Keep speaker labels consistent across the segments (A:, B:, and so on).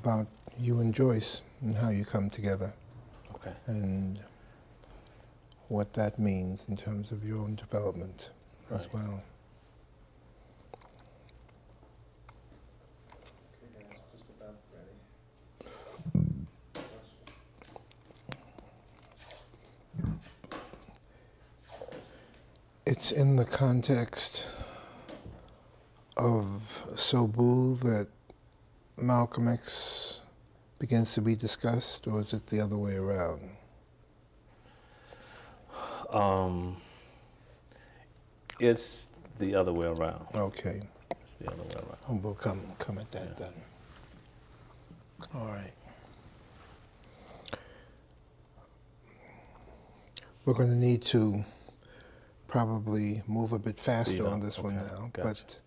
A: about you and Joyce and how you come together.
B: Okay.
A: And what that means in terms of your own development as well.
C: Okay, guys, just about ready.
A: It's in the context of Sobu that Malcolm X begins to be discussed, or is it the other way around?
B: It's the other way around.
A: Okay.
B: It's the other way around.
A: And we'll come at that then. All right. We're going to need to probably move a bit faster on this one now,
B: Gotcha.
A: but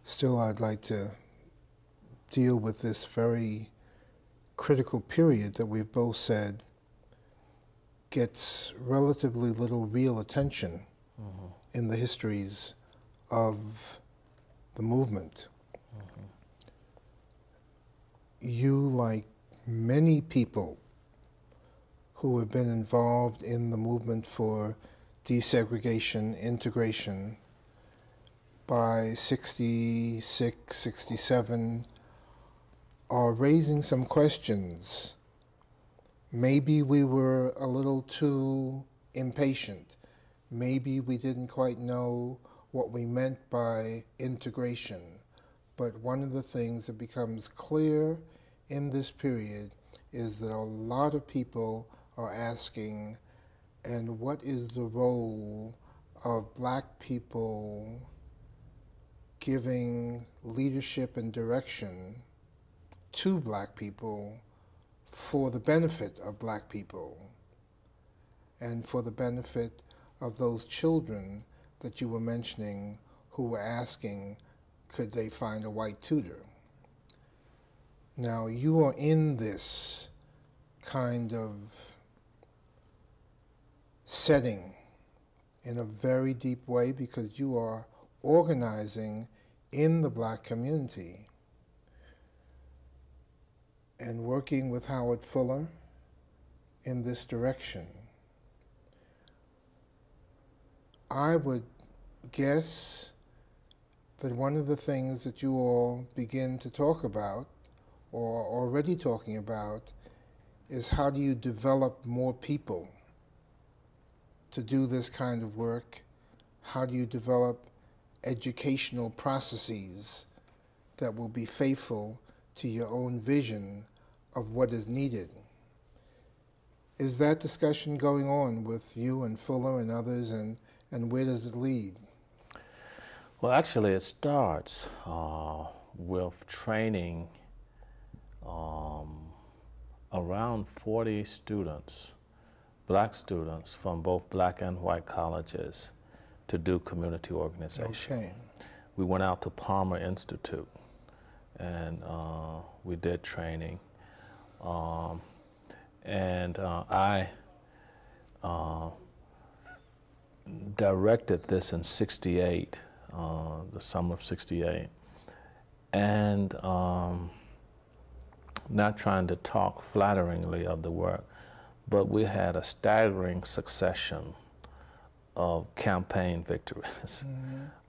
A: still I'd like to deal with this very critical period that we've both said gets relatively little real attention in the histories of the movement. You, like many people who have been involved in the movement for desegregation, integration, by 66, 67, are raising some questions. Maybe we were a little too impatient. Maybe we didn't quite know what we meant by integration. But one of the things that becomes clear in this period is that a lot of people are asking, and what is the role of black people giving leadership and direction to black people for the benefit of black people and for the benefit of those children that you were mentioning who were asking, could they find a white tutor? Now, you are in this kind of setting in a very deep way because you are organizing in the black community and working with Howard Fuller in this direction. I would guess that one of the things that you all begin to talk about, or already talking about, is how do you develop more people to do this kind of work? How do you develop educational processes that will be faithful to your own vision of what is needed? Is that discussion going on with you and Fuller and others, and where does it lead?
B: Well, actually, it starts with training around 40 students, black students from both black and white colleges to do community organization.
A: Okay.
B: We went out to Palmer Institute and we did training. I directed this in '68, the summer of '68, and not trying to talk flatteringly of the work, but we had a staggering succession of campaign victories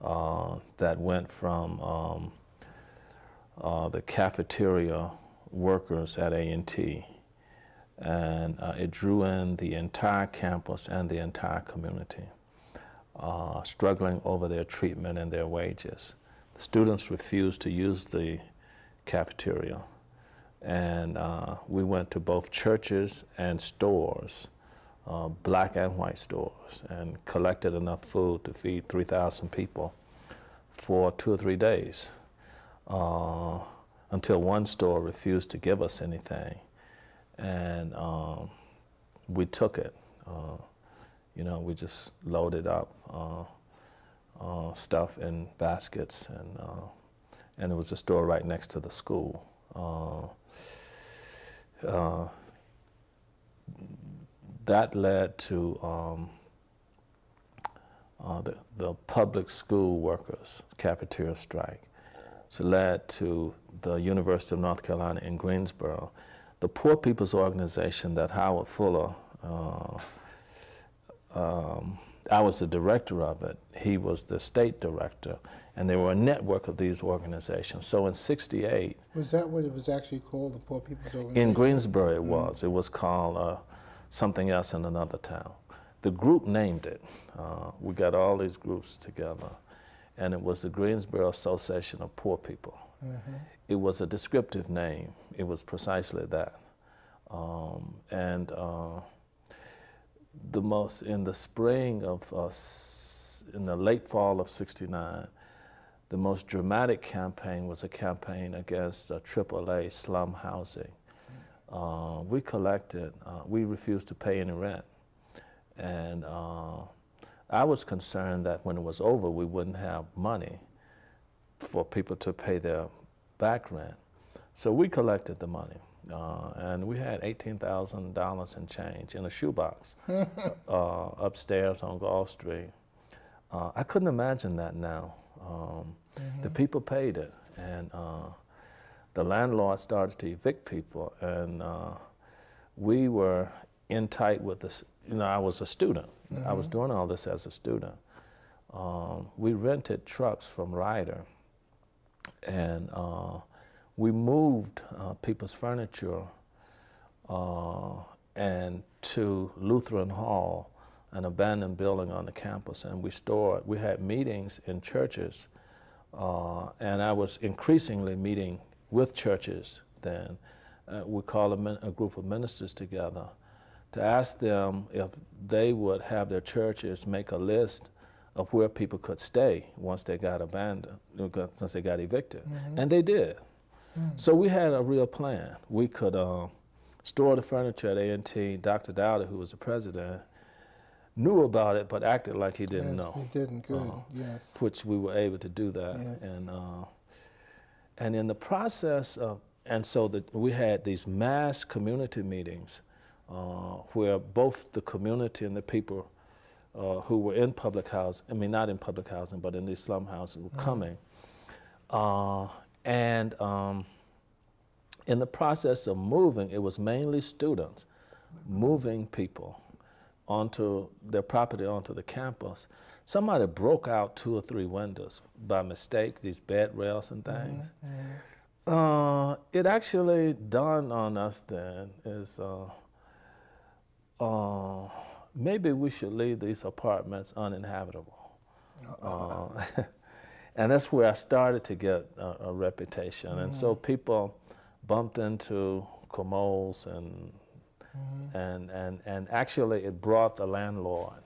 B: that went from the cafeteria workers at A&T, and it drew in the entire campus and the entire community, struggling over their treatment and their wages. The students refused to use the cafeteria, and we went to both churches and stores, black and white stores, and collected enough food to feed 3,000 people for 2 or 3 days, until one store refused to give us anything. And we took it. You know, we just loaded up stuff in baskets, and it was a store right next to the school. That led to the public school workers' cafeteria strike. which led to the University of North Carolina in Greensboro. The Poor People's Organization that Howard Fuller, I was the director of it, he was the state director, and there were a network of these organizations. So in '68,
A: Was that what it was actually called, the Poor People's Organization?
B: in Greensboro it was. It was called something else in another town. The group named it. We got all these groups together, and it was the Greensboro Association of Poor People. It was a descriptive name. It was precisely that. In the spring of, in the late fall of '69, the most dramatic campaign was a campaign against AAA slum housing. We collected, we refused to pay any rent. And I was concerned that when it was over, we wouldn't have money for people to pay their back rent. So we collected the money. And we had $18,000 in change in a shoebox upstairs on Gulf Street. I couldn't imagine that now. The people paid it, and the landlord started to evict people, and we were in tight with this. You know, I was a student. I was doing all this as a student. We rented trucks from Ryder, and we moved people's furniture and to Lutheran Hall, an abandoned building on the campus, and we had meetings in churches, and I was increasingly meeting with churches then. We called a group of ministers together to ask them if they would have their churches make a list of where people could stay once they got abandoned, since they got evicted, and they did. So we had a real plan. We could store the furniture at A&T. Dr. Dowdy, who was the president, knew about it but acted like he didn't know.
A: He didn't, good, yes.
B: Which we were able to do that.
A: Yes.
B: And in the process of, and so we had these mass community meetings where both the community and the people who were in public housing, I mean not in public housing, but in these slum houses were coming. In the process of moving, it was mainly students moving people onto their property, onto the campus. Somebody broke out 2 or 3 windows by mistake, these bed rails and things. It actually dawned on us then is maybe we should leave these apartments uninhabitable. And that's where I started to get a reputation. And so people bumped into commodes and actually it brought the landlord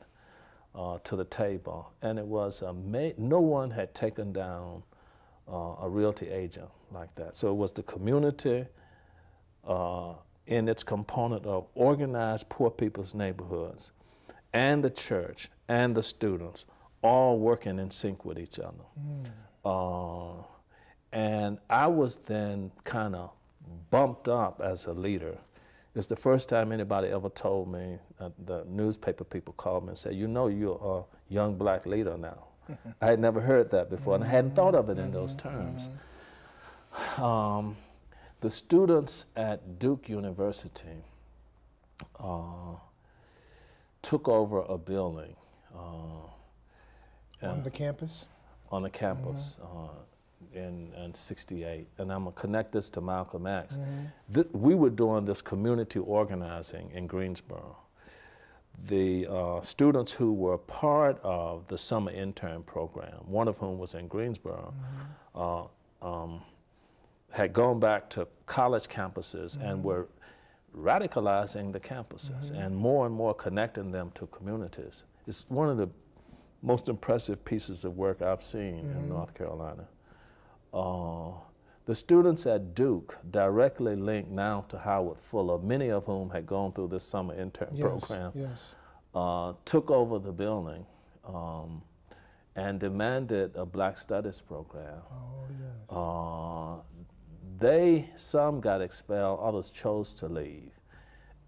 B: to the table. And it was, no one had taken down a realty agent like that. So it was the community in its component of organized poor people's neighborhoods and the church and the students all working in sync with each other. And I was then kind of bumped up as a leader. It's the first time anybody ever told me, the newspaper people called me and said, you know you're a young black leader now. I had never heard that before, and I hadn't thought of it in those terms. The students at Duke University took over a building.
A: On the campus?
B: On the campus in '68. And I'm going to connect this to Malcolm X. We were doing this community organizing in Greensboro. The students who were part of the summer intern program, one of whom was in Greensboro, had gone back to college campuses and were radicalizing the campuses and more connecting them to communities. It's one of the most impressive pieces of work I've seen in North Carolina. The students at Duke directly linked now to Howard Fuller, many of whom had gone through this summer intern program, took over the building and demanded a Black Studies program. Some got expelled, others chose to leave.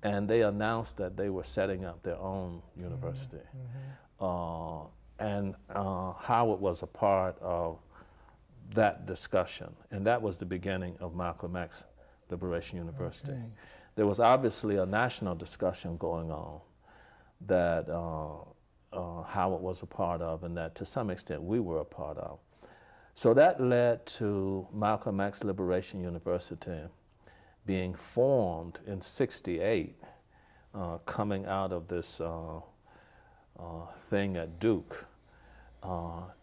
B: And they announced that they were setting up their own university. And Howard was a part of that discussion, and that was the beginning of Malcolm X Liberation University.
A: Okay.
B: There was obviously a national discussion going on that Howard was a part of, and that to some extent we were a part of. So that led to Malcolm X Liberation University being formed in '68, coming out of this thing at Duke,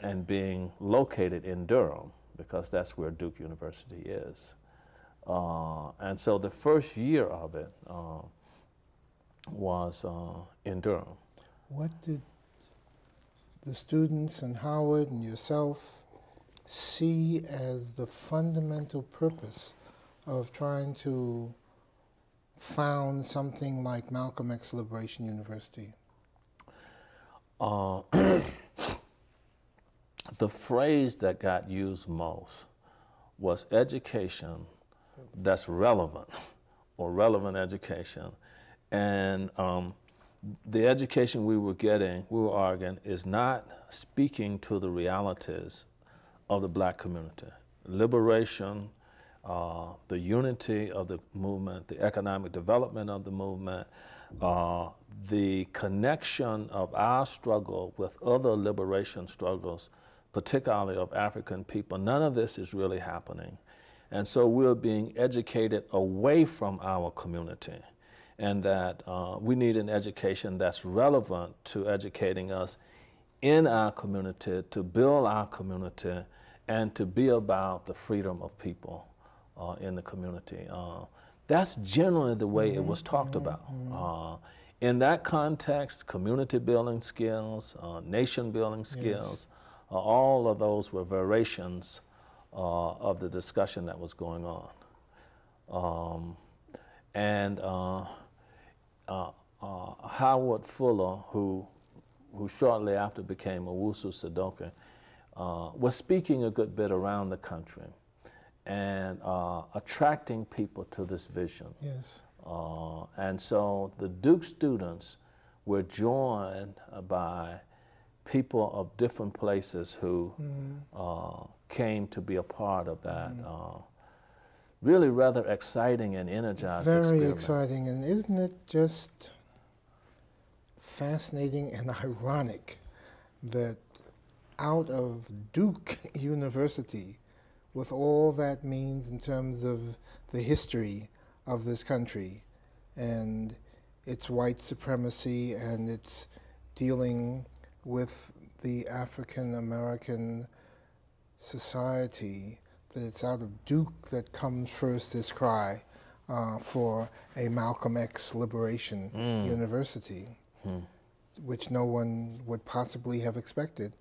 B: and being located in Durham, because that's where Duke University is. And so the first year of it was in Durham.
A: What did the students and Howard and yourself see as the fundamental purpose of trying to found something like Malcolm X Liberation University?
B: The phrase that got used most was education that's relevant, or relevant education. And the education we were arguing, is not speaking to the realities of the black community. Liberation, the unity of the movement, the economic development of the movement, the connection of our struggle with other liberation struggles, particularly of African people. None of this is really happening. And so we're being educated away from our community, and that we need an education that's relevant to educating us in our community, to build our community, and to be about the freedom of people in the community. That's generally the way it was talked about. In that context, community building skills, nation building skills, all of those were variations of the discussion that was going on. Howard Fuller, who shortly after became Owusu Sadoke, was speaking a good bit around the country and attracting people to this vision.
A: Yes.
B: And so the Duke students were joined by people of different places who came to be a part of that. Really rather exciting and energized
A: Very
B: experiment.
A: exciting, and isn't it just fascinating and ironic that out of Duke University, with all that means in terms of the history of this country and its white supremacy and its dealing with the African American society, that it's out of Duke that comes first this cry for a Malcolm X Liberation University, which no one would possibly have expected,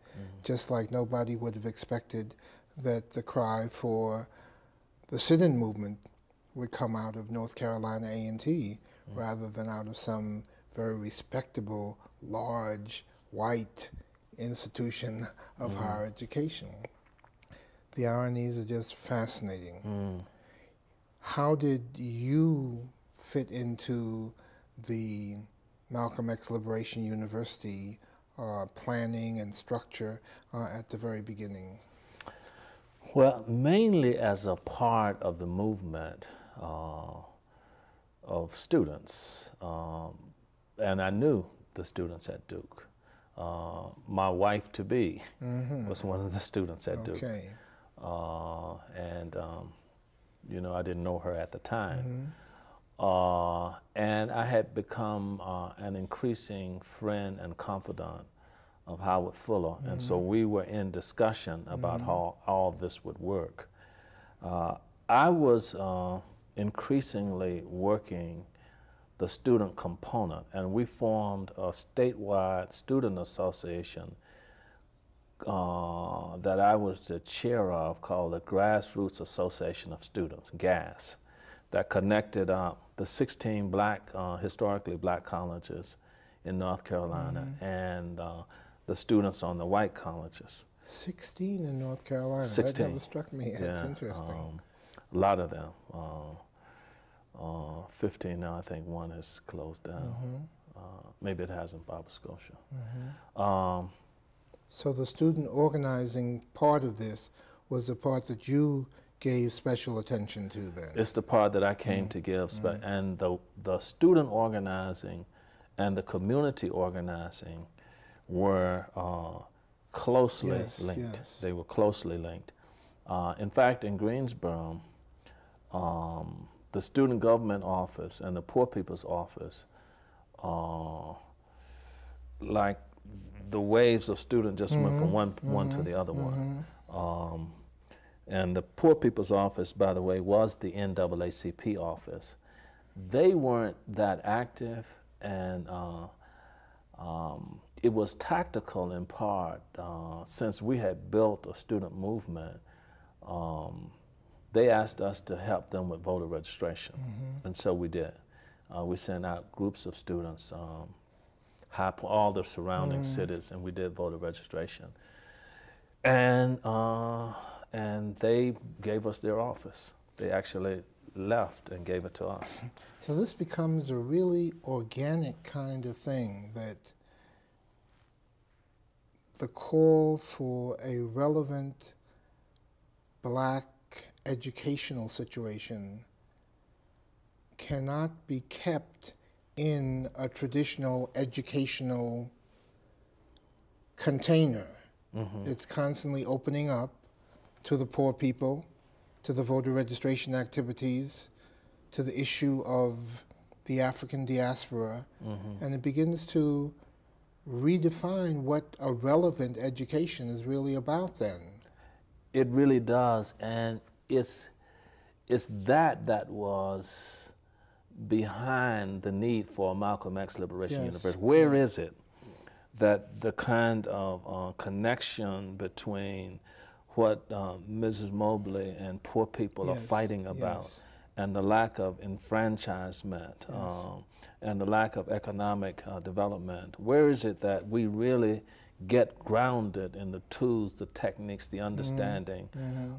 A: just like nobody would have expected that the cry for the sit-in movement would come out of North Carolina A&T rather than out of some very respectable, large, white institution of higher education. The ironies are just fascinating. How did you fit into the Malcolm X Liberation University planning and structure at the very beginning?
B: Well, mainly as a part of the movement of students. And I knew the students at Duke. My wife-to-be was one of the students at Duke. You know, I didn't know her at the time. And I had become an increasing friend and confidant of Howard Fuller, and so we were in discussion about how all this would work. I was increasingly working the student component, and we formed a statewide student association that I was the chair of, called the Grassroots Association of Students, GAS, that connected the 16 historically black colleges in North Carolina and the students on the white colleges.
A: 16 in North Carolina.
B: 16.
A: That never struck me. That's interesting.
B: A lot of them. 15 now, I think one has closed down. Maybe it has in Nova Scotia.
A: So the student organizing part of this was the part that you gave special attention to then.
B: It's the part that I came to give, and the student organizing and the community organizing were closely linked.
A: Yes.
B: They were closely linked. In fact, in Greensboro, the student government office and the poor people's office, like the waves of students just went from one to the other one. And the poor people's office, by the way, was the NAACP office. They weren't that active, and it was tactical in part. Since we had built a student movement, they asked us to help them with voter registration, and so we did. We sent out groups of students, all the surrounding cities, and we did voter registration. And they gave us their office. They actually left and gave it to us.
A: So this becomes a really organic kind of thing, that the call for a relevant black educational situation cannot be kept in a traditional educational container. It's constantly opening up to the poor people, to the voter registration activities, to the issue of the African diaspora, and it begins to redefine what a relevant education is really about then.
B: It really does, and it's that was behind the need for Malcolm X Liberation University. Where is it that the kind of connection between what Mrs. Mobley and poor people are fighting about, and the lack of enfranchisement, and the lack of economic development, where is it that we really get grounded in the tools, the techniques, the understanding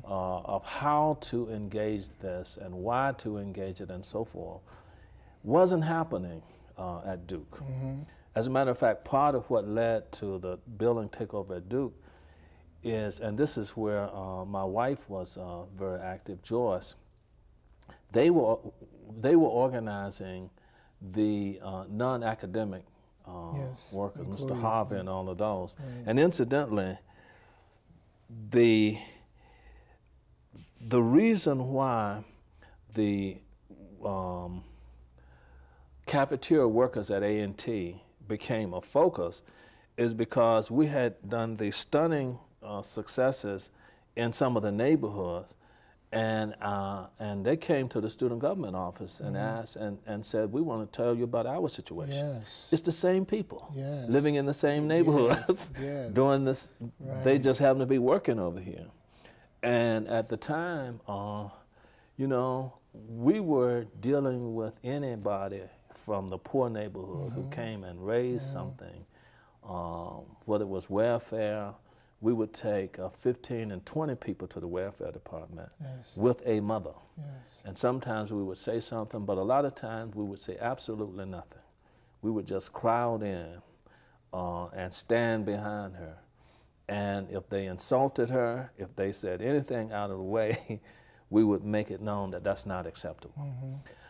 B: of how to engage this and why to engage it and so forth? Wasn't happening at Duke. As a matter of fact, part of what led to the building takeover at Duke is, and this is where my wife was very active, Joyce. They were organizing the non-academic workers, Mr. Harvey and all of those. And incidentally, the reason why the cafeteria workers at A&T became a focus is because we had done the stunning successes in some of the neighborhoods, and they came to the student government office and asked and said, we want to tell you about our situation. It's the same people living in the same neighborhoods doing this. They just happen to be working over here. And at the time, you know, we were dealing with anybody from the poor neighborhood who came and raised something, whether it was welfare. We would take 15 and 20 people to the welfare department with a mother. And sometimes we would say something, but a lot of times we would say absolutely nothing. We would just crowd in and stand behind her. And if they insulted her, if they said anything out of the way, we would make it known that that's not acceptable.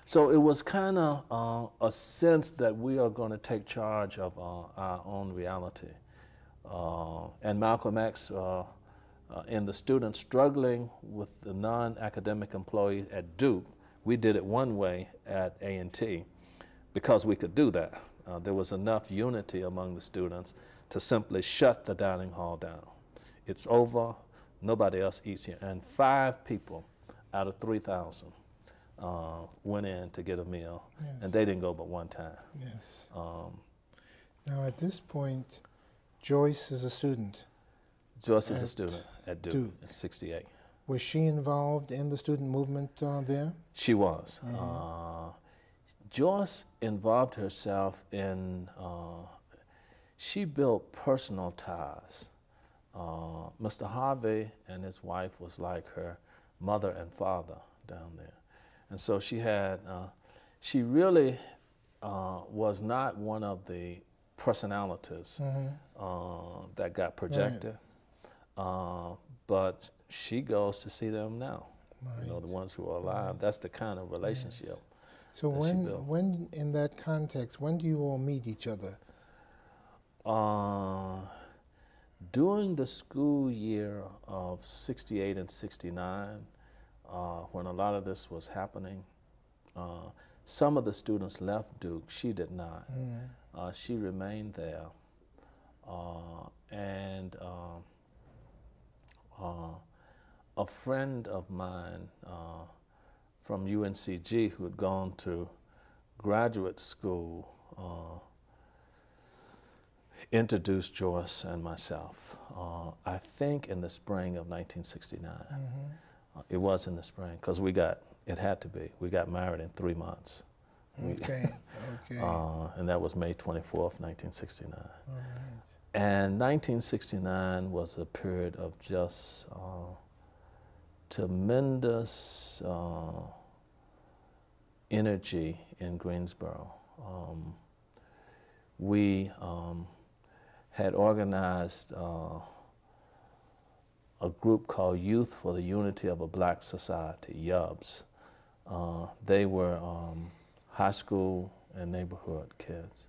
B: So it was kind of a sense that we are going to take charge of our own reality. And Malcolm X and the students struggling with the non-academic employees at Duke, we did it one way at A&T because we could do that. There was enough unity among the students to simply shut the dining hall down. It's over, nobody else eats here. And 5 people out of 3,000 went in to get a meal, and they didn't go but one time.
A: Now at this point, Joyce is a student.
B: Joyce is a student at Duke in '68.
A: Was she involved in the student movement there?
B: She was. Joyce involved herself in, she built personal ties. Mr. Harvey and his wife was like her mother and father down there. And so she had, she really was not one of the personalities that got projected, but she goes to see them now.
A: Right.
B: You know, the ones who are alive. That's the kind of relationship.
A: Yes. So
B: that she built.
A: when in that context, when do you all meet each other?
B: During the school year of 68 and 69, when a lot of this was happening, some of the students left Duke. She did not. She remained there. And a friend of mine from UNCG who had gone to graduate school introduced Joyce and myself, I think in the spring of 1969. It was in the spring, because it had to be. We got married in 3 months.
A: Okay, okay.
B: And that was May 24th, 1969.
A: All right.
B: And 1969 was a period of just tremendous energy in Greensboro. We had organized a group called Youth for the Unity of a Black Society, YUBS. They were high school and neighborhood kids.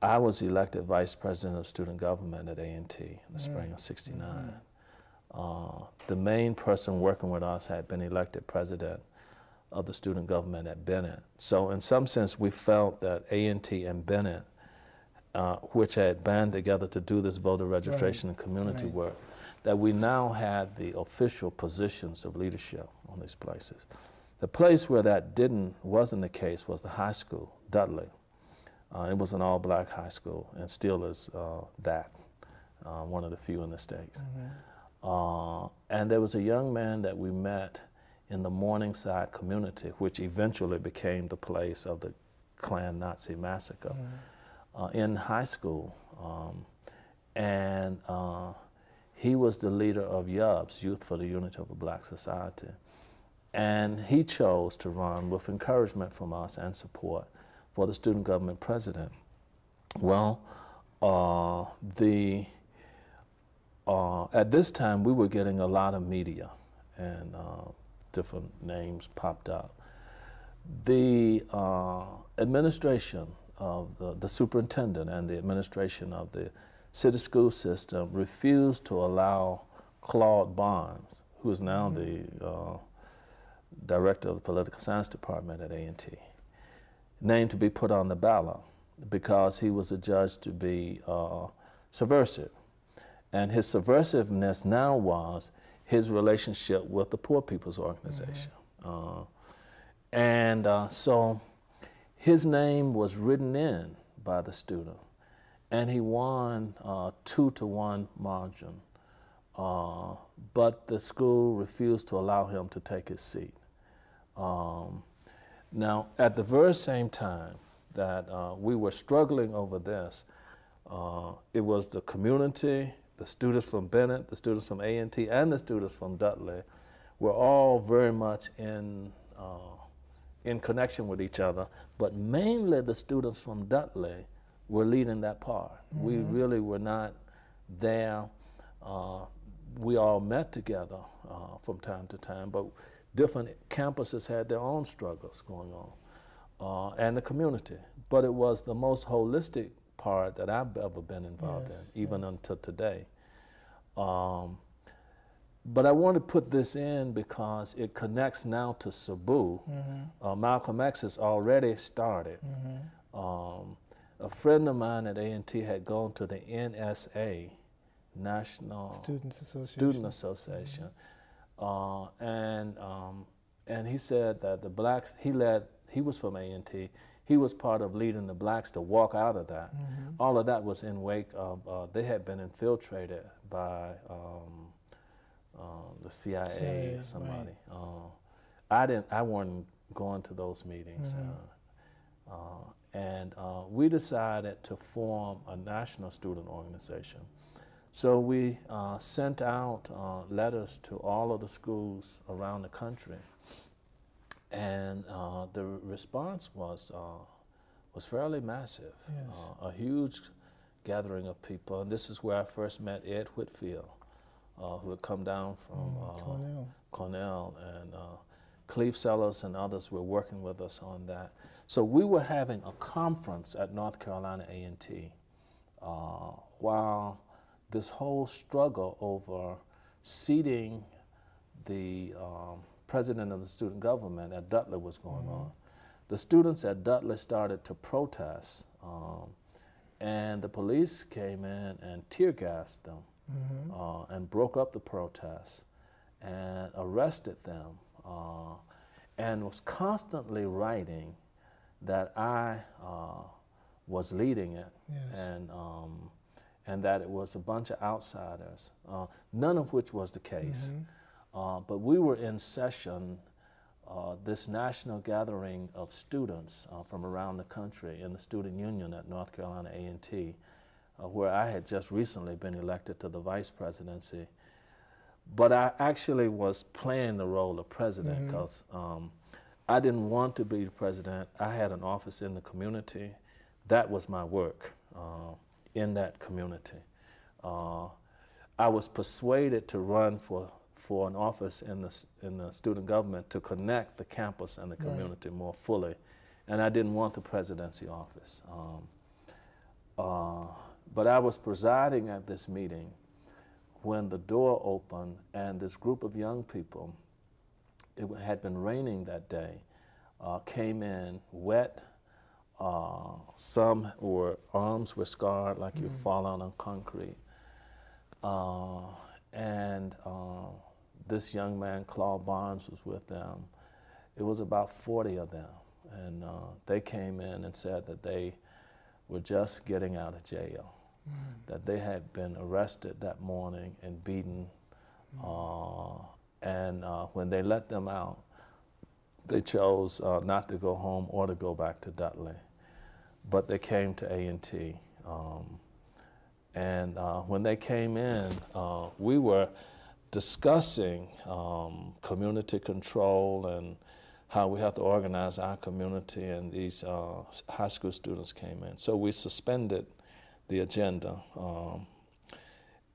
B: I was elected vice president of student government at A&T in the spring of '69. The main person working with us had been elected president of the student government at Bennett. So in some sense, we felt that A&T and Bennett, which had band together to do this voter registration and community work, that we now had the official positions of leadership on these places. The place where that wasn't the case was the high school, Dudley. It was an all-black high school, and still is one of the few in the States. And there was a young man that we met in the Morningside community, which eventually became the place of the Klan Nazi massacre, in high school. And he was the leader of YUBS, Youth for the Unity of a Black Society. And he chose to run with encouragement from us and support for the student government president. Well, at this time we were getting a lot of media, and different names popped up. The administration of the superintendent and the administration of the city school system refused to allow Claude Barnes, who is now the director of the political science department at A&T, name to be put on the ballot because he was adjudged to be subversive. And his subversiveness now was his relationship with the Poor People's Organization. So his name was written in by the student, and he won 2-to-1 margin. But the school refused to allow him to take his seat. Now, at the very same time that we were struggling over this, it was the community, the students from Bennett, the students from A&T, and the students from Dudley were all very much in connection with each other, but mainly the students from Dudley were leading that part. We really were not there. We all met together from time to time, but different campuses had their own struggles going on, and the community. But it was the most holistic part that I've ever been involved in, even until today. But I want to put this in because it connects now to Cebu. Malcolm X has already started. A friend of mine at A&T had gone to the NSA, National Student Association. And he said that the blacks, he was from A&T, he was part of leading the blacks to walk out of that. All of that was in wake of, they had been infiltrated by the CIA or somebody. I wasn't going to those meetings. We decided to form a national student organization. So we sent out letters to all of the schools around the country, and the response was fairly massive. A huge gathering of people, and this is where I first met Ed Whitfield, who had come down from Cornell, and Cleve Sellers and others were working with us on that. So we were having a conference at North Carolina A&T while this whole struggle over seating the president of the student government at Dudley was going on. The students at Dudley started to protest, and the police came in and tear gassed them and broke up the protests and arrested them and was constantly writing that I was leading it, and that it was a bunch of outsiders, none of which was the case. But we were in session, this national gathering of students from around the country in the student union at North Carolina A&T, where I had just recently been elected to the vice presidency. But I actually was playing the role of president because I didn't want to be the president. I had an office in the community. That was my work in that community. I was persuaded to run for an office in the student government to connect the campus and the community more fully, and I didn't want the presidency office. But I was presiding at this meeting when the door opened and this group of young people, it had been raining that day, came in wet. Some arms were scarred like you'd fallen on concrete. And this young man, Claude Barnes, was with them. It was about 40 of them. And they came in and said that they were just getting out of jail, that they had been arrested that morning and beaten. And when they let them out, they chose not to go home or to go back to Dudley. But they came to A&T. And when they came in, we were discussing community control and how we have to organize our community, and these high school students came in. So we suspended the agenda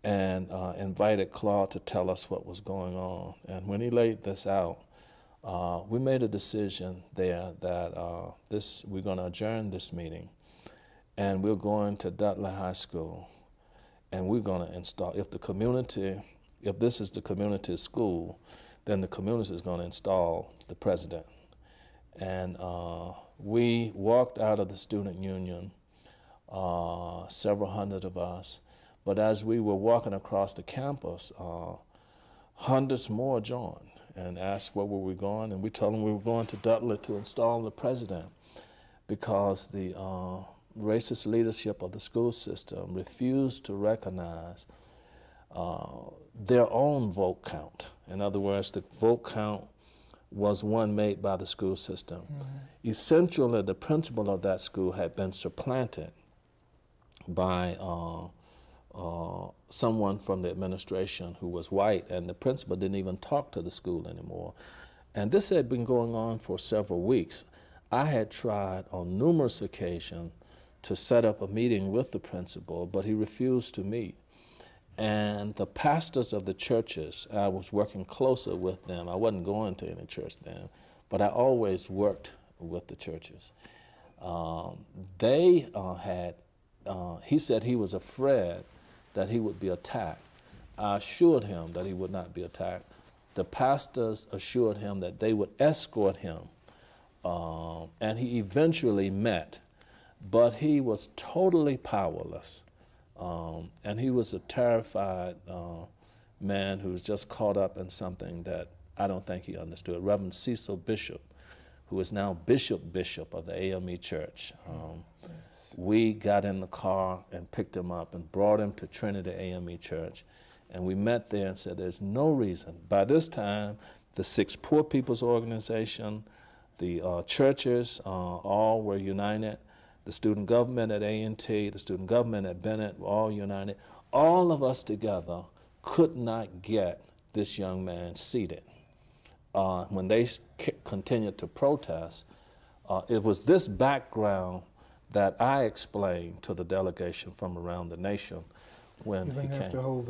B: and invited Claude to tell us what was going on. And when he laid this out, we made a decision there that we're going to adjourn this meeting, and we're going to Dudley High School, and we're going to install, if this is the community school, then the community is going to install the president. And we walked out of the student union, several hundred of us, but as we were walking across the campus, hundreds more joined and asked where were we going, and we told them we were going to Dudley to install the president because the racist leadership of the school system refused to recognize their own vote count. In other words, the vote count was one made by the school system. Essentially, the principal of that school had been supplanted by someone from the administration who was white, and the principal didn't even talk to the school anymore. And this had been going on for several weeks. I had tried on numerous occasions to set up a meeting with the principal, but he refused to meet. And the pastors of the churches, I was working closer with them. I wasn't going to any church then, but I always worked with the churches. He said he was afraid that he would be attacked. I assured him that he would not be attacked. The pastors assured him that they would escort him, and he eventually met, but he was totally powerless. And he was a terrified man who was just caught up in something that I don't think he understood. Reverend Cecil Bishop, who is now Bishop of the AME Church. We got in the car and picked him up and brought him to Trinity AME Church. And we met there and said there's no reason. By this time, the Six Poor People's Organization, the churches, all were united. The student government at A&T, the student government at Bennett were all united. All of us together could not get this young man seated. When they continued to protest, it was this background that I explained to the delegation from around the nation when
A: You're
B: he
A: going to have
B: came.
A: to hold